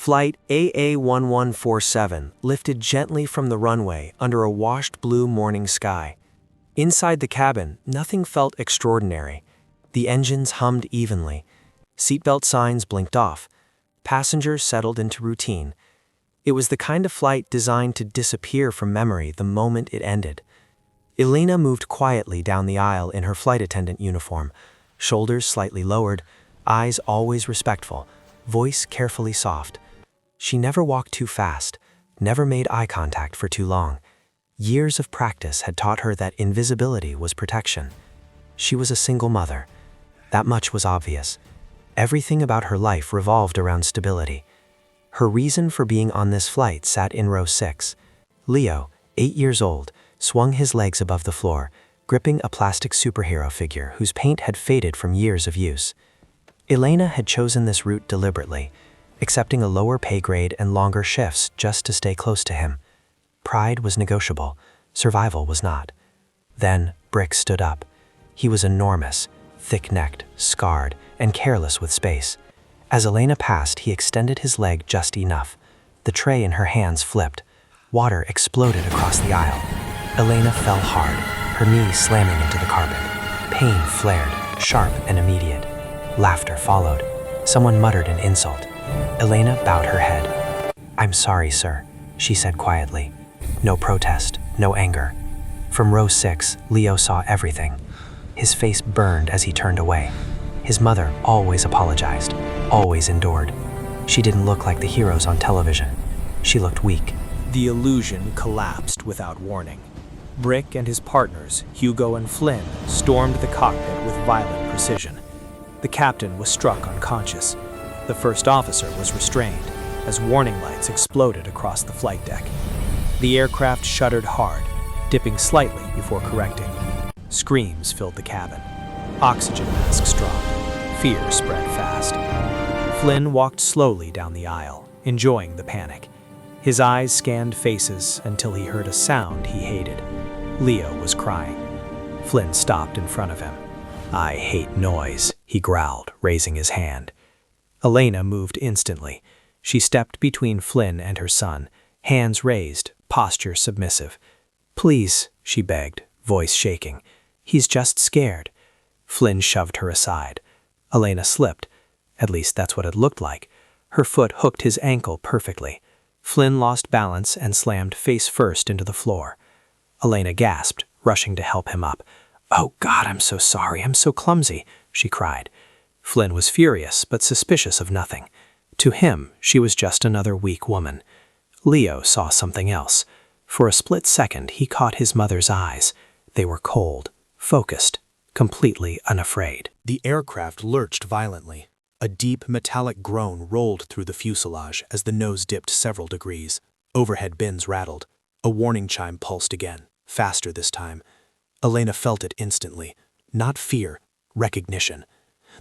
Flight AA1147 lifted gently from the runway under a washed blue morning sky. Inside the cabin, nothing felt extraordinary. The engines hummed evenly. Seatbelt signs blinked off. Passengers settled into routine. It was the kind of flight designed to disappear from memory the moment it ended. Elena moved quietly down the aisle in her flight attendant uniform, shoulders slightly lowered, eyes always respectful, voice carefully soft. She never walked too fast, never made eye contact for too long. Years of practice had taught her that invisibility was protection. She was a single mother. That much was obvious. Everything about her life revolved around stability. Her reason for being on this flight sat in row 6. Leo, 8 years old, swung his legs above the floor, gripping a plastic superhero figure whose paint had faded from years of use. Elena had chosen this route deliberately, accepting a lower pay grade and longer shifts just to stay close to him. Pride was negotiable, survival was not. Then Brick stood up. He was enormous, thick-necked, scarred, and careless with space. As Elena passed, he extended his leg just enough. The tray in her hands flipped. Water exploded across the aisle. Elena fell hard, her knee slamming into the carpet. Pain flared, sharp and immediate. Laughter followed. Someone muttered an insult. Elena bowed her head. "I'm sorry, sir," she said quietly. No protest, no anger. From row 6, Leo saw everything. His face burned as he turned away. His mother always apologized, always endured. She didn't look like the heroes on television. She looked weak. The illusion collapsed without warning. Brick and his partners, Hugo and Flynn, stormed the cockpit with violent precision. The captain was struck unconscious. The first officer was restrained as warning lights exploded across the flight deck. The aircraft shuddered hard, dipping slightly before correcting. Screams filled the cabin. Oxygen masks dropped. Fear spread fast. Flynn walked slowly down the aisle, enjoying the panic. His eyes scanned faces until he heard a sound he hated. Leo was crying. Flynn stopped in front of him. "I hate noise," he growled, raising his hand. Elena moved instantly. She stepped between Flynn and her son, hands raised, posture submissive. "Please," she begged, voice shaking. "He's just scared." Flynn shoved her aside. Elena slipped. At least that's what it looked like. Her foot hooked his ankle perfectly. Flynn lost balance and slammed face first into the floor. Elena gasped, rushing to help him up. "Oh God, I'm so sorry, I'm so clumsy," she cried. Flynn was furious, but suspicious of nothing. To him, she was just another weak woman. Leo saw something else. For a split second, he caught his mother's eyes. They were cold, focused, completely unafraid. The aircraft lurched violently. A deep metallic groan rolled through the fuselage as the nose dipped several degrees. Overhead bins rattled. A warning chime pulsed again, faster this time. Elena felt it instantly. Not fear, recognition.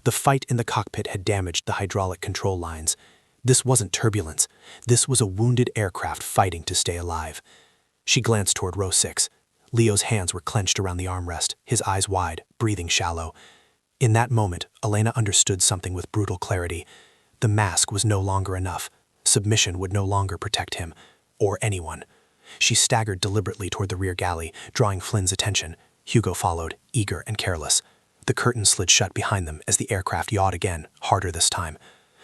The fight in the cockpit had damaged the hydraulic control lines. This wasn't turbulence. This was a wounded aircraft fighting to stay alive. She glanced toward row 6. Leo's hands were clenched around the armrest, his eyes wide, breathing shallow. In that moment, Elena understood something with brutal clarity. The mask was no longer enough. Submission would no longer protect him, or anyone. She staggered deliberately toward the rear galley, drawing Flynn's attention. Hugo followed, eager and careless. The curtain slid shut behind them as the aircraft yawed again, harder this time.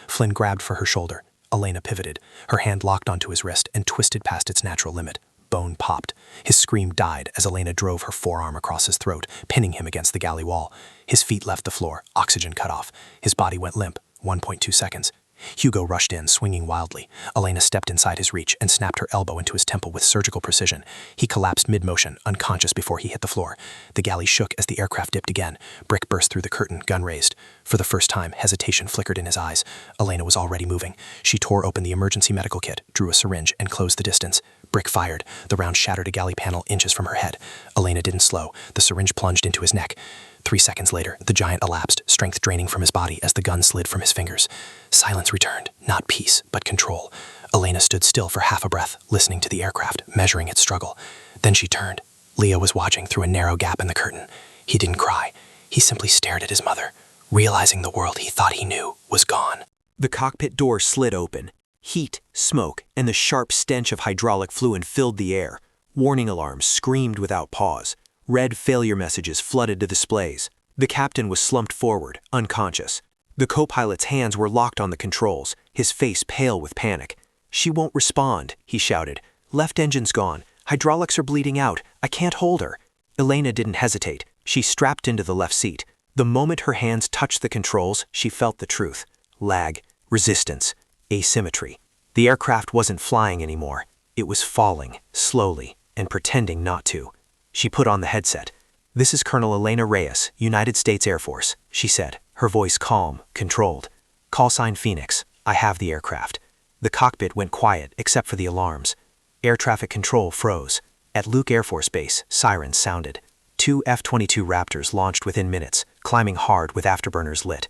Flynn grabbed for her shoulder. Elena pivoted. Her hand locked onto his wrist and twisted past its natural limit. Bone popped. His scream died as Elena drove her forearm across his throat, pinning him against the galley wall. His feet left the floor, oxygen cut off. His body went limp, 1.2 seconds. Hugo rushed in, swinging wildly. Elena stepped inside his reach and snapped her elbow into his temple with surgical precision. He collapsed mid-motion, unconscious before he hit the floor. The galley shook as the aircraft dipped again. Brick burst through the curtain, gun raised. For the first time, hesitation flickered in his eyes. Elena was already moving. She tore open the emergency medical kit, drew a syringe, and closed the distance. Brick fired. The round shattered a galley panel inches from her head. Elena didn't slow. The syringe plunged into his neck. 3 seconds later, the giant elapsed, strength draining from his body as the gun slid from his fingers. Silence returned, not peace, but control. Elena stood still for half a breath, listening to the aircraft, measuring its struggle. Then she turned. Leo was watching through a narrow gap in the curtain. He didn't cry. He simply stared at his mother, realizing the world he thought he knew was gone. The cockpit door slid open. Heat, smoke, and the sharp stench of hydraulic fluid filled the air. Warning alarms screamed without pause. Red failure messages flooded the displays. The captain was slumped forward, unconscious. The co-pilot's hands were locked on the controls, his face pale with panic. "She won't respond," he shouted. "Left engine's gone. Hydraulics are bleeding out. I can't hold her." Elena didn't hesitate. She strapped into the left seat. The moment her hands touched the controls, she felt the truth. Lag, resistance, asymmetry. The aircraft wasn't flying anymore. It was falling, slowly, and pretending not to. She put on the headset. "This is Colonel Elena Reyes, United States Air Force," she said, her voice calm, controlled. "Call sign Phoenix. I have the aircraft." The cockpit went quiet except for the alarms. Air traffic control froze. At Luke Air Force Base, sirens sounded. 2 F-22 Raptors launched within minutes, climbing hard with afterburners lit.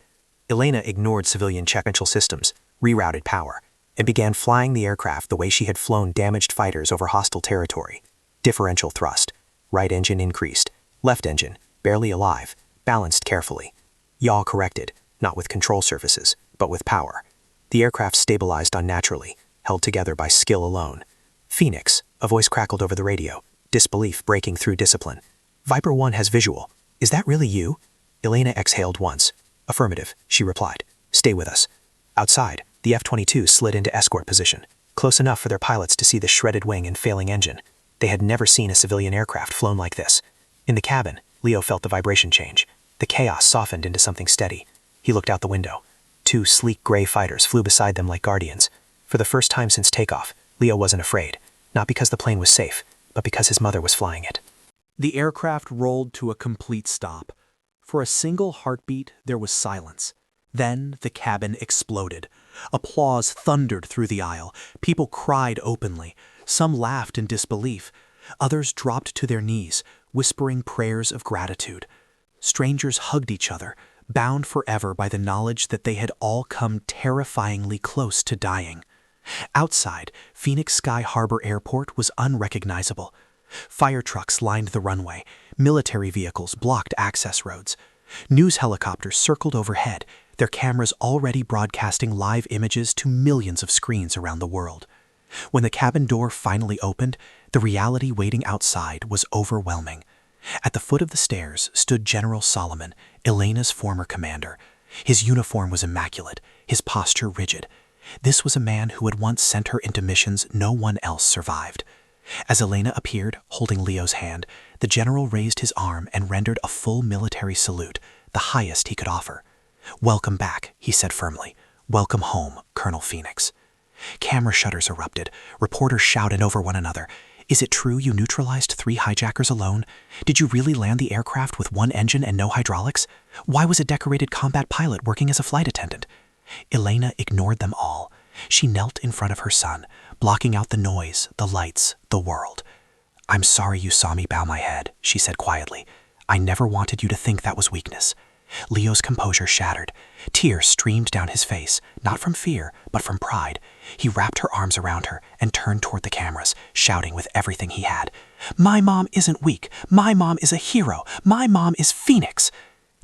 Elena ignored civilian check-control systems, rerouted power, and began flying the aircraft the way she had flown damaged fighters over hostile territory. Differential thrust. Right engine increased. Left engine, barely alive, balanced carefully. Yaw corrected, not with control surfaces, but with power. The aircraft stabilized unnaturally, held together by skill alone. "Phoenix," a voice crackled over the radio, disbelief breaking through discipline. "Viper 1 has visual. Is that really you?" Elena exhaled once. "Affirmative," she replied. "Stay with us." Outside, the F-22s slid into escort position, close enough for their pilots to see the shredded wing and failing engine. They had never seen a civilian aircraft flown like this. In the cabin, Leo felt the vibration change. The chaos softened into something steady. He looked out the window. 2 sleek gray fighters flew beside them like guardians. For the first time since takeoff, Leo wasn't afraid, not because the plane was safe, but because his mother was flying it. The aircraft rolled to a complete stop. For a single heartbeat, there was silence. Then the cabin exploded. Applause thundered through the aisle. People cried openly. Some laughed in disbelief. Others dropped to their knees, whispering prayers of gratitude. Strangers hugged each other, bound forever by the knowledge that they had all come terrifyingly close to dying. Outside, Phoenix Sky Harbor Airport was unrecognizable. Fire trucks lined the runway. Military vehicles blocked access roads. News helicopters circled overhead, their cameras already broadcasting live images to millions of screens around the world. When the cabin door finally opened, the reality waiting outside was overwhelming. At the foot of the stairs stood General Solomon, Elena's former commander. His uniform was immaculate, his posture rigid. This was a man who had once sent her into missions no one else survived. As Elena appeared, holding Leo's hand, the general raised his arm and rendered a full military salute, the highest he could offer. "Welcome back," he said firmly. "Welcome home, Colonel Phoenix." Camera shutters erupted. Reporters shouted over one another. "Is it true you neutralized 3 hijackers alone? Did you really land the aircraft with 1 engine and no hydraulics? Why was a decorated combat pilot working as a flight attendant?" Elena ignored them all. She knelt in front of her son, blocking out the noise, the lights, the world. "I'm sorry you saw me bow my head," she said quietly. "I never wanted you to think that was weakness." Leo's composure shattered. Tears streamed down his face, not from fear, but from pride. He wrapped her arms around her and turned toward the cameras, shouting with everything he had. "My mom isn't weak. My mom is a hero. My mom is Phoenix."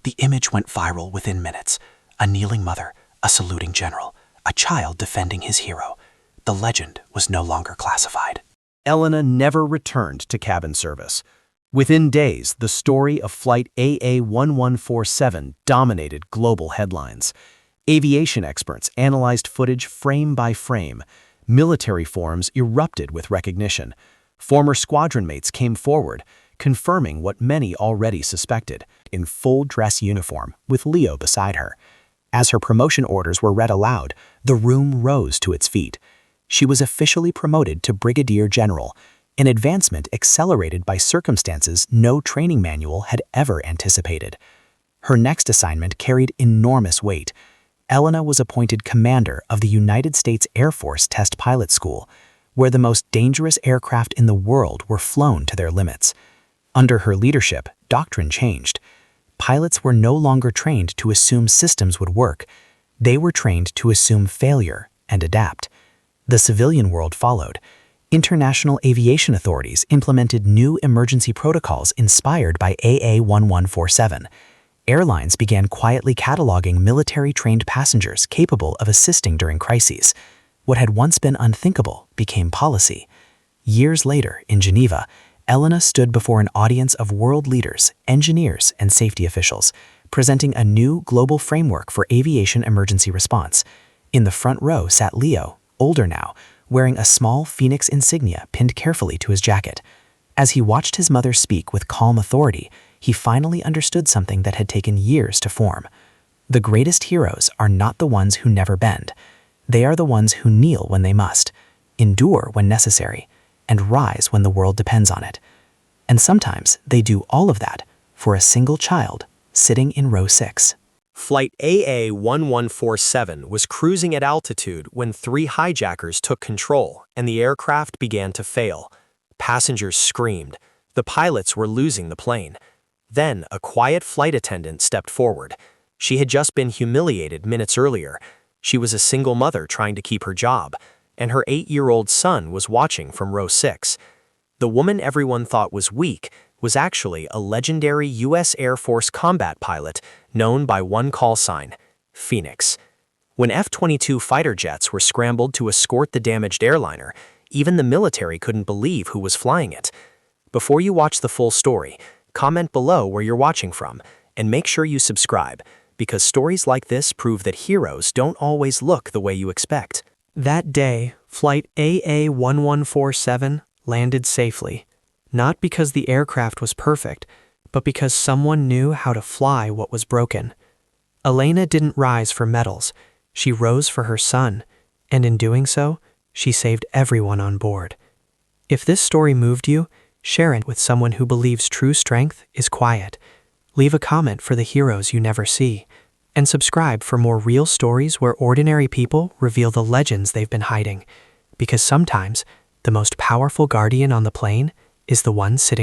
The image went viral within minutes. A kneeling mother, a saluting general, a child defending his hero. The legend was no longer classified. Elena never returned to cabin service. Within days, the story of Flight AA1147 dominated global headlines. Aviation experts analyzed footage frame by frame. Military forums erupted with recognition. Former squadron mates came forward, confirming what many already suspected, in full dress uniform, with Leo beside her. As her promotion orders were read aloud, the room rose to its feet. She was officially promoted to Brigadier General, an advancement accelerated by circumstances no training manual had ever anticipated. Her next assignment carried enormous weight. Elena was appointed commander of the United States Air Force Test Pilot School, where the most dangerous aircraft in the world were flown to their limits. Under her leadership, doctrine changed. Pilots were no longer trained to assume systems would work. They were trained to assume failure and adapt. The civilian world followed. International aviation authorities implemented new emergency protocols inspired by AA1147. Airlines began quietly cataloging military-trained passengers capable of assisting during crises. What had once been unthinkable became policy. Years later, in Geneva, Elena stood before an audience of world leaders, engineers, and safety officials, presenting a new global framework for aviation emergency response. In the front row sat Leo, older now, wearing a small Phoenix insignia pinned carefully to his jacket. As he watched his mother speak with calm authority, he finally understood something that had taken years to form. The greatest heroes are not the ones who never bend. They are the ones who kneel when they must, endure when necessary, and rise when the world depends on it. And sometimes they do all of that for a single child sitting in row 6. Flight AA-1147 was cruising at altitude when 3 hijackers took control and the aircraft began to fail. Passengers screamed. The pilots were losing the plane. Then a quiet flight attendant stepped forward. She had just been humiliated minutes earlier. She was a single mother trying to keep her job, and her 8-year-old son was watching from row 6. The woman everyone thought was weak was actually a legendary U.S. Air Force combat pilot known by one call sign, Phoenix. When F-22 fighter jets were scrambled to escort the damaged airliner, even the military couldn't believe who was flying it. Before you watch the full story, comment below where you're watching from, and make sure you subscribe, because stories like this prove that heroes don't always look the way you expect. That day, Flight AA-1147 landed safely, not because the aircraft was perfect, but because someone knew how to fly what was broken. Elena didn't rise for medals, she rose for her son, and in doing so, she saved everyone on board. If this story moved you, share it with someone who believes true strength is quiet. Leave a comment for the heroes you never see, and subscribe for more real stories where ordinary people reveal the legends they've been hiding, because sometimes the most powerful guardian on the plane is the one sitting